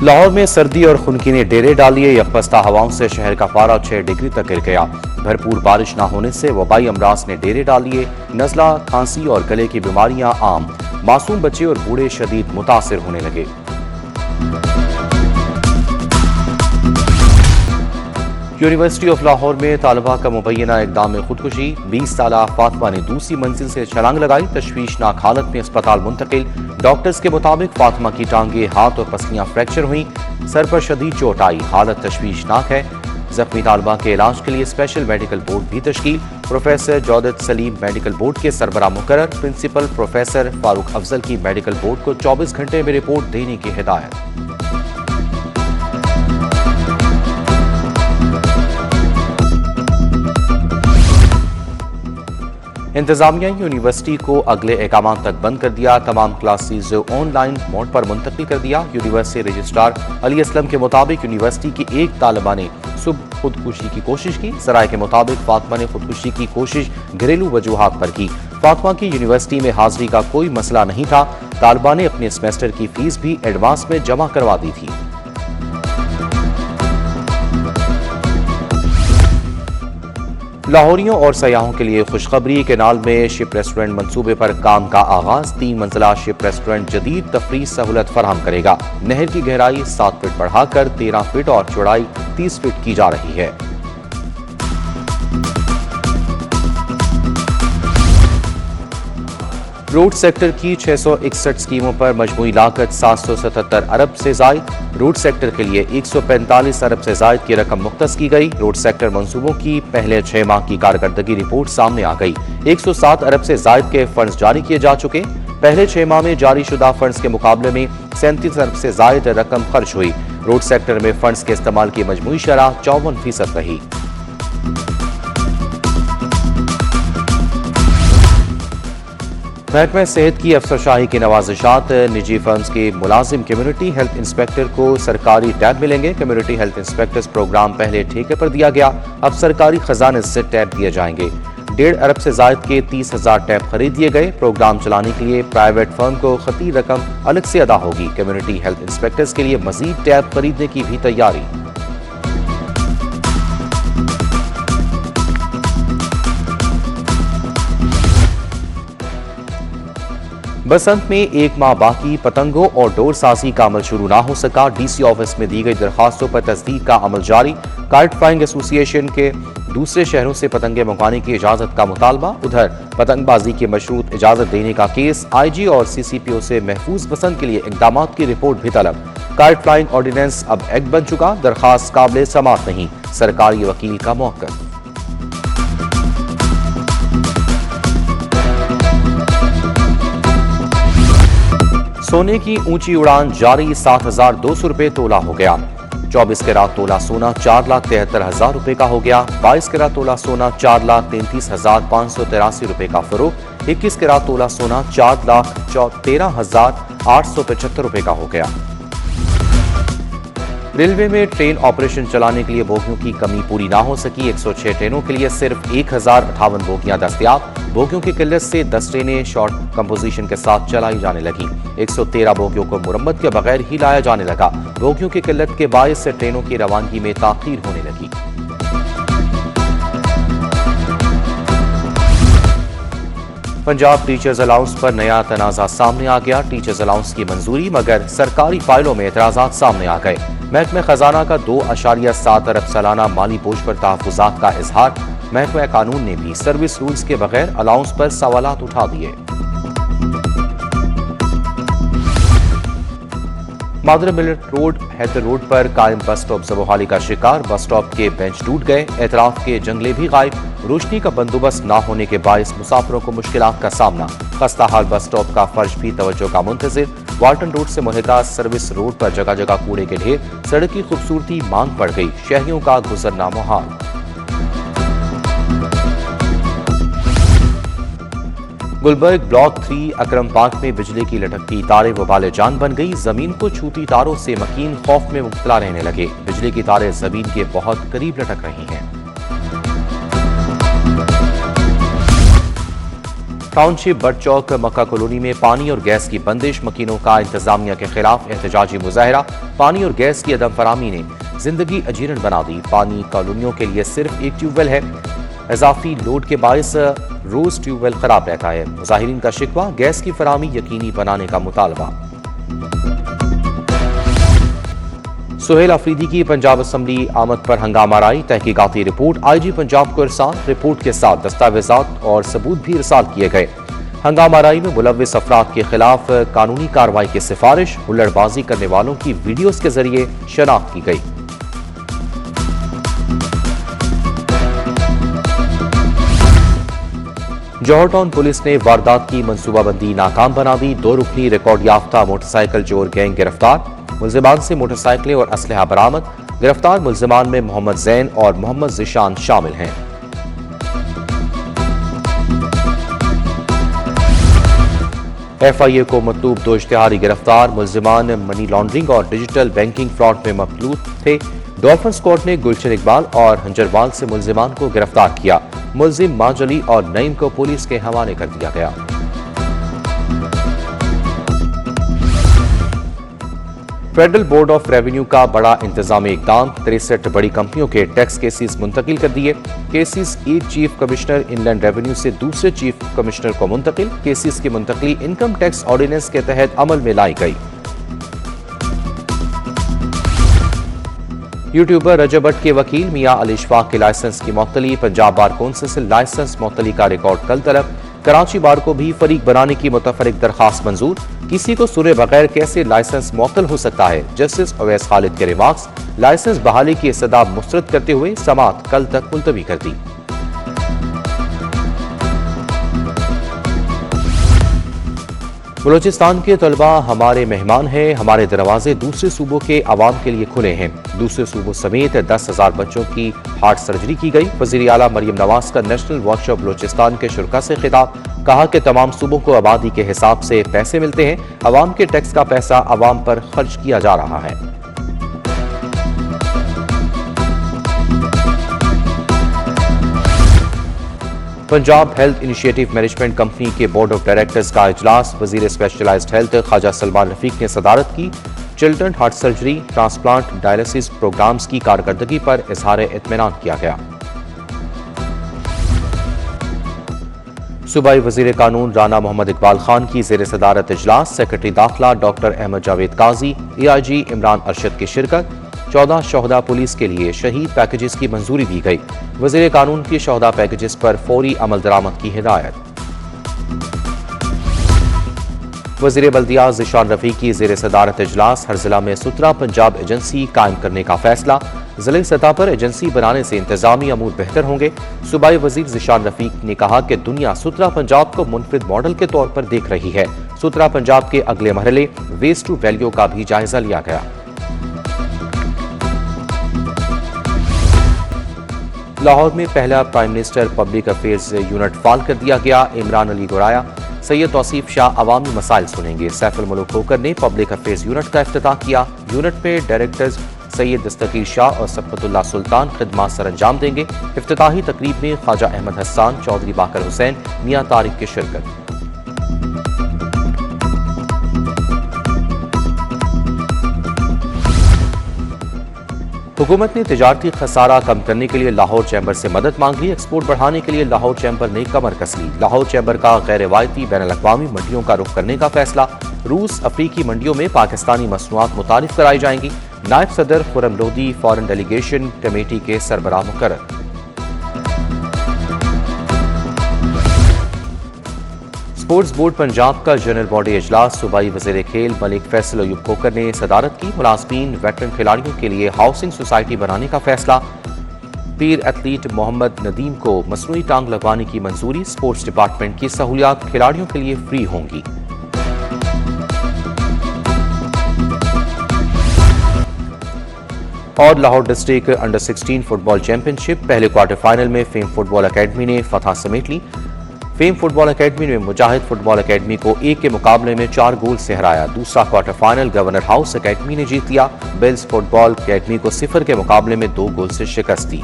लाहौर में सर्दी और खुनकी ने डेरे डालिए। यकबस्ता हवाओं से शहर का पारा 6 डिग्री तक गिर गया। भरपूर बारिश न होने से वबाई अमराज ने डेरे डालिए। नज़ला, खांसी और गले की बीमारियां आम। मासूम बच्चे और बूढ़े शदीद मुतासिर होने लगे। यूनिवर्सिटी ऑफ लाहौर में तालिबा का मुबैना इकदाम में खुदकुशी। 20 साला फातिमा ने दूसरी मंजिल से छलांग लगाई। तशवीशनाक हालत में अस्पताल मुंतकिल। डॉक्टर्स के मुताबिक फातिमा की टांगे, हाथ और पसलियां फ्रैक्चर हुई। सर पर शदीद चोट आई। हालत तशवीशनाक है। जख्मी तालिबा के इलाज के लिए स्पेशल मेडिकल बोर्ड भी तश्कील। प्रोफेसर जौदत सलीम मेडिकल बोर्ड के सरबराह मुकर्रर। प्रिंसिपल प्रोफेसर फारूक अफजल की मेडिकल बोर्ड को 24 घंटे में रिपोर्ट देने की हिदायत। इंतजामिया यूनिवर्सिटी को अगले एहकाम तक बंद कर दिया। तमाम क्लासेज ऑनलाइन मोड पर मुंतकिल कर दिया। यूनिवर्सिटी रजिस्ट्रार अली असलम के मुताबिक यूनिवर्सिटी की एक तालिबा ने सुबह खुदकुशी की कोशिश की। सराय के मुताबिक फातिमा ने खुदकुशी की कोशिश घरेलू वजूहात पर की। फातिमा की यूनिवर्सिटी में हाजिरी का कोई मसला नहीं था। तालिबा ने अपने सेमेस्टर की फीस भी एडवांस में जमा करवा दी थी। लाहौरियों और सयाहों के लिए खुशखबरी। केनाल में शिप रेस्टोरेंट मंसूबे पर काम का आगाज। 3 मंजिला शिप रेस्टोरेंट जदीद तफरीह सहूलत फराहम करेगा। नहर की गहराई 7 फीट बढ़ाकर 13 फीट और चौड़ाई 30 फीट की जा रही है। रोड सेक्टर की 661 स्कीमों पर मजमूई लागत 777 अरब से जायद। रोड सेक्टर के लिए 145 अरब से जायद की रकम मुख्तस की गई। रोड सेक्टर मंसूबों की पहले 6 माह की कारकर्दगी रिपोर्ट सामने आ गई। 107 अरब से जायद के फंड्स जारी किए जा चुके। पहले 6 माह में जारी शुदा फंड्स के मुकाबले में 37 अरब से जायद रकम खर्च हुई। रोड सेक्टर में फंड्स के इस्तेमाल की मजमूई शरह 54% रही। महकमा सेहत की अफसरशाही की नवाजिशात। निजी फर्म्स के मुलाजिम कम्युनिटी हेल्थ इंस्पेक्टर को सरकारी टैब मिलेंगे। कम्युनिटी हेल्थ इंस्पेक्टर्स प्रोग्राम पहले ठेके पर दिया गया, अब सरकारी खजाने से टैब दिए जाएंगे। 1.5 अरब से जायद के 30,000 टैब खरीद दिए गए। प्रोग्राम चलाने के लिए प्राइवेट फर्म को खती रकम अलग से अदा होगी। कम्युनिटी हेल्थ इंस्पेक्टर्स के लिए मजीद टैब खरीदने की भी तैयारी। बसंत में 1 माह बाकी। पतंगों और डोर साजी का अमल शुरू ना हो सका। डीसी ऑफिस में दी गई दरखास्तों पर तस्दीक का अमल जारी। काइट फ्लाइंग एसोसिएशन के दूसरे शहरों से पतंगे मंगवाने की इजाजत का मुतालबा। उधर पतंगबाजी की मशरूत इजाजत देने का केस। आईजी और सीसीपीओ से महफूज बसंत के लिए इकदाम की रिपोर्ट भी तलब। काइट फ्लाइंग ऑर्डिनेंस अब एक्ट बन चुका। दरखास्त काबिल समात नहीं। सरकारी वकील का मौक़िफ़। सोने की ऊंची उड़ान जारी। 7,200 रुपए तोला हो गया। 24 कैरात तोला सोना 4,73,000 रुपए का हो गया। 22 कैरात तोला सोना 4,33,583 रुपए का फरोख्त। 21 कैरात तोला सोना 4,13,875 रुपए का हो गया। रेलवे में ट्रेन ऑपरेशन चलाने के लिए बोगियों की कमी पूरी ना हो सकी। 106 ट्रेनों के लिए सिर्फ 1058 बोगियां दस्तयाब। बोगियों की किल्लत से 10 ट्रेनें शॉर्ट कंपोजिशन के साथ चलाई जाने लगी। 113 बोगियों को मुरम्मत के बगैर ही लाया जाने लगा। बोगियों की किल्लत के बायस से ट्रेनों की रवानगी में ताखीर होने लगी। पंजाब टीचर्स अलाउंस पर नया तनाज़ा सामने आ गया। टीचर्स अलाउंस की मंजूरी मगर सरकारी फाइलों में एतराज़ात सामने आ गए। महकमा खजाना का 2.7 अरब सालाना माली बोझ पर तहफ़्फ़ुज़ात का इजहार। महकमा कानून ने भी सर्विस रूल्स के बगैर अलाउंस पर सवालात उठा दिए। मादर मिलट रोड हैदर रोड पर कायम बस स्टॉप ज़बोहाली का शिकार। बस स्टॉप के बेंच टूट गए। एतराफ के जंगले भी गायब। रोशनी का बंदोबस्त न होने के बायस मुसाफिरों को मुश्किलात का सामना। खस्ता हाल बस स्टॉप का फर्श भी तवज्जो का मुंतज़िर। वाल्टन रोड से मुहिता सर्विस रोड पर जगह जगह कूड़े के ढेर। सड़क की खूबसूरती मांग पड़ गई। शहरियों का गुजरना मुहाल। गुलबर्ग ब्लॉक 3 अकरम पार्क में बिजली की लटकती तारें वबाले जान बन गई। जमीन को छूती तारों से मकीन खौफ में मुब्तला रहने लगे। बिजली की तारें जमीन के बहुत करीब लटक रही हैं। Township but Chowk Mecca colony में पानी और गैस की बंदिश, मकीनों का इंतजामिया के खिलाफ एहतजाजी मुजाहरा। पानी और गैस की अदम फरामी ने जिंदगी अजीरन बना दी। पानी कॉलोनियों के लिए सिर्फ एक ट्यूबवेल है, इजाफी लोड के बायस रोज ट्यूबवेल खराब रहता है। मुजाहिरीन का शिकवा, गैस की फरामी यकीनी बनाने का मुतालबा। सुहेल अफरीदी की पंजाब असम्बली आमद पर हंगामा राई, तहकीकाती रिपोर्ट IG पंजाब को इरसाल। रिपोर्ट के साथ दस्तावेजात और सबूत भी इरसाल किए गए। हंगामा राई में मुलव्विस अफराद के खिलाफ कानूनी कार्रवाई की सिफारिश, हुल्लड़बाजी करने वालों की वीडियोज के जरिए शनाख्त की गई। जौहर टाउन पुलिस ने वारदात की मनसूबाबंदी नाकाम बना दी। 2 रुकनी रिकॉर्ड याफ्ता मोटरसाइकिल चोर गैंग गिरफ्तार। मुल्जिमान से मोटरसाइकिलें और असलहा बरामद। गिरफ्तार मुल्जिमान में मोहम्मद जैन और मोहम्मद जिशान शामिल हैं। FIA को मतलूब 2 इश्तिहारी गिरफ्तार। मुल्जिमान मनी लॉन्ड्रिंग और डिजिटल बैंकिंग फ्रॉड में मकलूद थे। डॉल्फिन्स कोर्ट ने गुलशन इकबाल और हंजरवाल से मुल्जिमान को गिरफ्तार किया। मुल्जिम माजली और नईम को पुलिस के हवाले कर दिया गया। फेडरल बोर्ड ऑफ रेवेन्यू का बड़ा इंतजामी इकदाम, 63 बड़ी कंपनियों के टैक्स केसेस मुंतकिल कर दिए। केसेस एक चीफ कमिश्नर इनलैंड रेवेन्यू से दूसरे चीफ कमिश्नर को मुंतकिल। केसेस की मुंतकली इनकम टैक्स ऑर्डिनेंस के तहत अमल में लाई गई। यूट्यूबर रजब भट्ट के वकील मियां अली इशफाक के लाइसेंस की मुअत्तली। पंजाब बार कौंसिल से लाइसेंस मुअत्तली का रिकॉर्ड कल तलब। कराची बार को भी फरीक बनाने की मुतफरिक दरखास्त मंजूर। किसी को सुने बगैर कैसे लाइसेंस मुअत्तल हो सकता है? जस्टिस अवैस खालिद के रिमार्क्स। लाइसेंस बहाली की इस्तदा मुस्तरद करते हुए समाअत कल तक मुलतवी कर दी। बलूचिस्तान के तलबा हमारे मेहमान हैं, हमारे दरवाजे दूसरे सूबों के अवाम के लिए खुले हैं। दूसरे सूबों समेत 10,000 बच्चों की हार्ट सर्जरी की गई। वज़ीर आला मरियम नवाज का नेशनल वर्कशॉप बलूचिस्तान के शुरा से खिताब। कहा कि तमाम सूबों को आबादी के हिसाब से पैसे मिलते हैं, अवाम के टैक्स का पैसा अवाम पर खर्च किया जा रहा है। Punjab health initiative management company के बोर्ड ऑफ डायरेक्टर्स का इजलास। वजीर स्पेशलाइज्ड हेल्थ ख्वाजा सलमान रफीक ने सदारत की। Children heart surgery, transplant, dialysis programs की कारकर्दगी पर इजहार इत्मीनान किया गया। सूबाई वजीर कानून राना मोहम्मद इकबाल खान की जेर सदारत इजलास। सेक्रेटरी दाखिला डॉक्टर अहमद जावेद काजी, AIG इमरान अरशद की शिरकत। 14 शोहदा पुलिस के लिए शहीद पैकेजेस की मंजूरी दी गई। वजीर कानून की शोहदा पैकेजेस पर फौरी अमल दरामद की हिदायत। वजीर बल्दिया ज़िशान रफीक की जेर सदारत इजलास। हर जिला में सुथरा पंजाब एजेंसी कायम करने का फैसला। जिले सतह पर एजेंसी बनाने से इंतजामी अमूर बेहतर होंगे। सूबाई वजीर ज़िशान रफीक ने कहा कि दुनिया सुथरा पंजाब को मुनफरिद मॉडल के तौर पर देख रही है। सुथरा पंजाब के अगले मरहले वेस्ट टू वैल्यू का भी जायजा लिया गया। लाहौर में पहला prime minister public affairs unit फाल कर दिया गया। इमरान अली गुराया, सैयद तौसीफ शाह अवामी मसाइल सुनेंगे। सैफुल मुल्क होकर ने पब्लिक अफेयर्स यूनिट का इफ्तिताह किया। यूनिट में डायरेक्टर्स सैयद दस्तगीर शाह और सफ़वतुल्लाह सुल्तान खिदमत सर अंजाम देंगे। इफ्तिताही तकरीब में ख्वाजा अहमद हसन, चौधरी बाकर हुसैन, मियां तारिक की शिरकत। हुकूमत ने तिजारती खसारा कम करने के लिए लाहौर चैम्बर से मदद मांग ली। एक्सपोर्ट बढ़ाने के लिए लाहौर चैम्बर ने कमर कस ली। लाहौर चैम्बर का गैर रिवायती बैनुल-अक़वामी मंडियों का रुख करने का फैसला। रूस अफ्रीकी मंडियों में पाकिस्तानी मसनूआत मुतारिफ कराई जाएंगी। नायब सदर Khurram Lodhi foreign delegation committee के सरबराह मुकर्रर। स्पोर्ट्स बोर्ड पंजाब का जनरल बॉडी इजलास। सूबाई वज़ीर खेल मलिक फैसल अयूब खोकर ने सदारत की। मुलाज़मीन वेटरन खिलाड़ियों के लिए हाउसिंग सोसाइटी बनाने का फैसला। पीर एथलीट मोहम्मद नदीम को मसनूई टांग लगवाने की मंजूरी। स्पोर्ट्स डिपार्टमेंट की सहूलियात खिलाड़ियों के लिए फ्री होंगी। और Lahore district under 16 football championship पहले क्वार्टर फाइनल में फेम फुटबॉल अकेडमी ने फतह समेट ली। फेम फुटबॉल अकेडमी ने मुजाहिद फुटबॉल अकेडमी को 1 के मुकाबले में 4 गोल से हराया। दूसरा quarter final governor house academy ने जीत लिया। बिल्स फुटबॉल अकेडमी को 0 के मुकाबले में 2 गोल से शिकस्त दी।